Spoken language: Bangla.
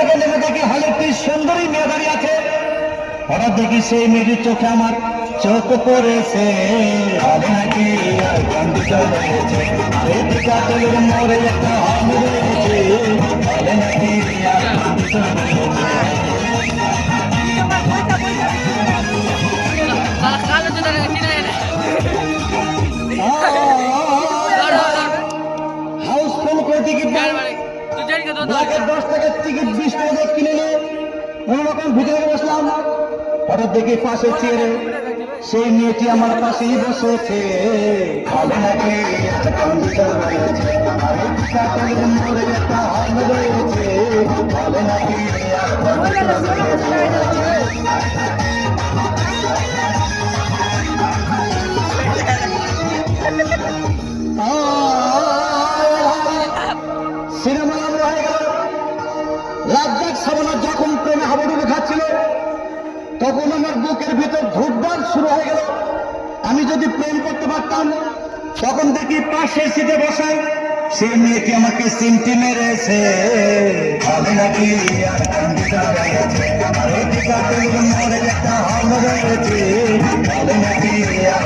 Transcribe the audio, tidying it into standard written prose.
থেকে নেমে দেখি হলে একটি সুন্দরী মেয়ে দাঁড়িয়ে আছে। হঠাৎ দেখি সেই মেয়েটির চোখে আমার চোখ পড়েছে। হলে নাকি কন্ডিশন রয়েছে, রেতিকা তৈরির মোড়ে একটা হল রয়েছে। হলে নাকি কন্ডিশন রয়েছে। হাউসফুল করে টিকিট 10 টাকার টিকিট 20 টাকা দিয়ে কিনে নিয়ে কোনো রকম ভিতরে বসলাম। হঠাৎ দেখি পাশে চেয়ারে সেই মেয়েটি আমার পাশেই বসেছে। হলে নাকি একটা কন্ডিশন রয়েছে, আরে টিকা তৈরির মোড়ে একটা হল রয়েছে। হলে নাকি কন্ডিশন রয়েছে। সিনেমা হয়ে গেল। রাজ্জাক সাবানা যখন প্রেমে হাবুডুবু খাচ্ছিল, তখন আমার বুকের ভিতর ধূপদান শুরু হয়ে গেল। আমি যদি প্রেম করতে পারতাম, তখন দেখি পাশের সিটে বসা সেই মেয়েটি আমাকে সিমটি মেরেছে। হবে নাকি আর কন্ডিশন রয়েছে, আর এই টিকা তৈরির মোড়ে একটা হল রয়েছে। হবে নাকি আর